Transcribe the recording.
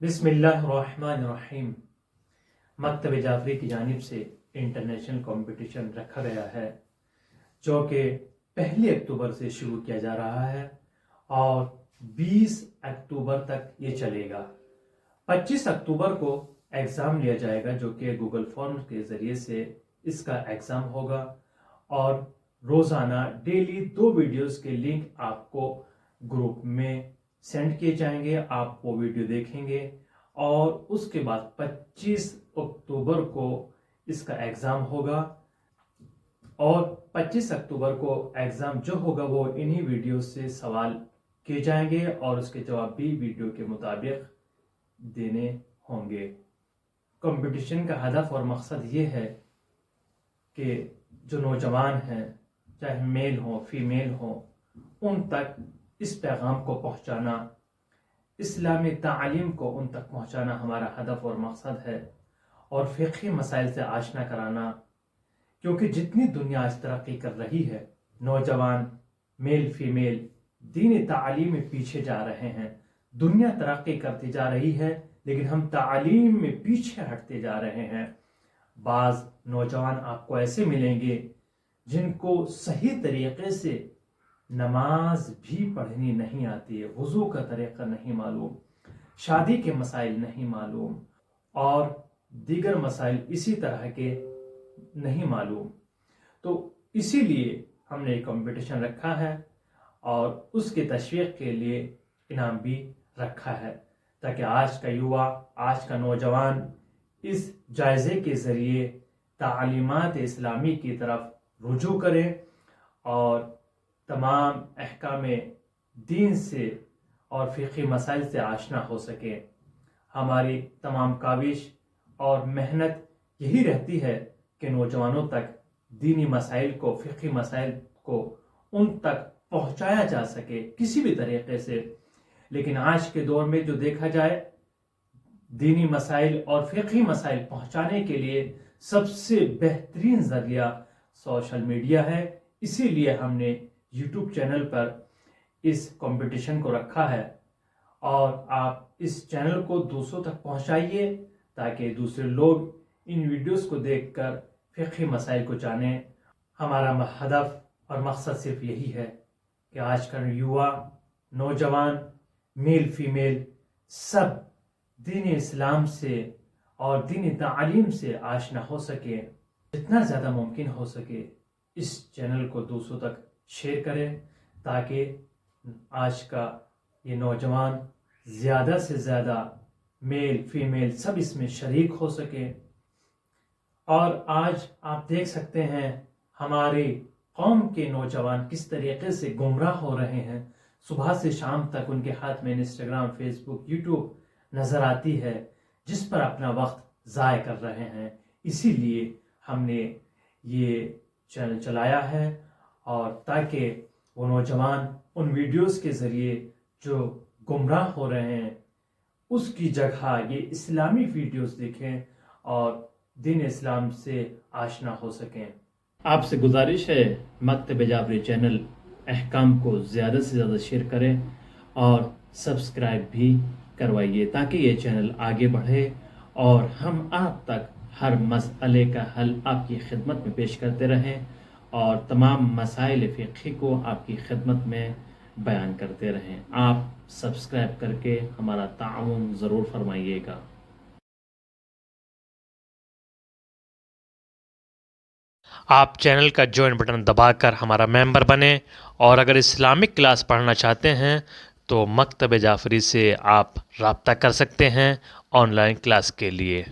बिस्मिल्लाहिर्रहमानिर्रहीम। मकतब जाफरी की जानिब से इंटरनेशनल कंपटीशन रखा गया है जो कि 1 अक्टूबर से शुरू किया जा रहा है और 20 अक्टूबर तक ये चलेगा। 25 अक्टूबर को एग्ज़ाम लिया जाएगा जो कि गूगल फॉर्म के ज़रिए से इसका एग्ज़ाम होगा और रोज़ाना डेली 2 वीडियोस के लिंक आपको ग्रुप में सेंड किए जाएंगे। आप वो वीडियो देखेंगे और उसके बाद 25 अक्टूबर को इसका एग्ज़ाम होगा और 25 अक्टूबर को एग्ज़ाम जो होगा वो इन्हीं वीडियो से सवाल किए जाएंगे और उसके जवाब भी वीडियो के मुताबिक देने होंगे। कंपटीशन का हदफ और मकसद ये है कि जो नौजवान हैं, चाहे मेल हो फीमेल हो, उन तक इस पैगाम को पहुंचाना, इस्लामी तालीम को उन तक पहुंचाना हमारा हदफ और मकसद है और फ़िक़ही मसाइल से आशना कराना। क्योंकि जितनी दुनिया आज तरक्की कर रही है, नौजवान मेल फीमेल दीनी तालीम में पीछे जा रहे हैं। दुनिया तरक्की करती जा रही है लेकिन हम तालीम में पीछे हटते जा रहे हैं। बाज़ नौजवान आपको ऐसे मिलेंगे जिनको सही तरीक़े से नमाज भी पढ़नी नहीं आती है, वज़ू का तरीक़ा नहीं मालूम, शादी के मसाइल नहीं मालूम और दीगर मसाइल इसी तरह के नहीं मालूम। तो इसीलिए हमने एक कंपटीशन रखा है और उसके तशवीक़ के लिए इनाम भी रखा है ताकि आज का युवा, आज का नौजवान इस जायज़े के ज़रिए तालीमात इस्लामी की तरफ रुजू करें और तमाम अहकाम दीन से और फ़िक़ही मसाइल से आशना हो सके। हमारी तमाम काविश और मेहनत यही रहती है कि नौजवानों तक दीनी मसाइल को, फ़िक़ही मसाइल को उन तक पहुँचाया जा सके किसी भी तरीक़े से। लेकिन आज के दौर में जो देखा जाए, दीनी मसाइल और फ़िक़ही मसाइल पहुँचाने के लिए सबसे बेहतरीन ज़रिया सोशल मीडिया है। इसीलिए हमने यूट्यूब चैनल पर इस कंपटीशन को रखा है और आप इस चैनल को दूसरों तक पहुंचाइए ताकि दूसरे लोग इन वीडियोस को देखकर फ़िक़ही मसाइल को जानें। हमारा हदफ और मकसद सिर्फ यही है कि आज का युवा, नौजवान, मेल फीमेल सब दीन इस्लाम से और दीनी तालीम से आशना हो सके। जितना ज़्यादा मुमकिन हो सके इस चैनल को दूसरों तक शेयर करें ताकि आज का ये नौजवान ज़्यादा से ज़्यादा मेल फीमेल सब इसमें शरीक हो सके। और आज आप देख सकते हैं हमारे कौम के नौजवान किस तरीक़े से गुमराह हो रहे हैं। सुबह से शाम तक उनके हाथ में इंस्टाग्राम, फेसबुक, यूट्यूब नज़र आती है जिस पर अपना वक्त ज़ाय कर रहे हैं। इसीलिए हमने ये चैनल चलाया है और ताकि वो नौजवान उन वीडियोस के ज़रिए जो गुमराह हो रहे हैं उसकी जगह ये इस्लामी वीडियोस देखें और दीन इस्लाम से आशना हो सकें। आपसे गुजारिश है मकतब जाफरी चैनल अहकाम को ज़्यादा से ज़्यादा शेयर करें और सब्सक्राइब भी करवाइए ताकि ये चैनल आगे बढ़े और हम आप तक हर मसले का हल आपकी खिदमत में पेश करते रहें और तमाम मसाइल फ़िक़ही को आपकी खिदमत में बयान करते रहें। आप सब्सक्राइब करके हमारा ताउन ज़रूर फरमाइएगा। आप चैनल का ज्वाइन बटन दबाकर हमारा मेंबर बने और अगर इस्लामिक क्लास पढ़ना चाहते हैं तो मकतब जाफरी से आप राब्ता कर सकते हैं ऑनलाइन क्लास के लिए।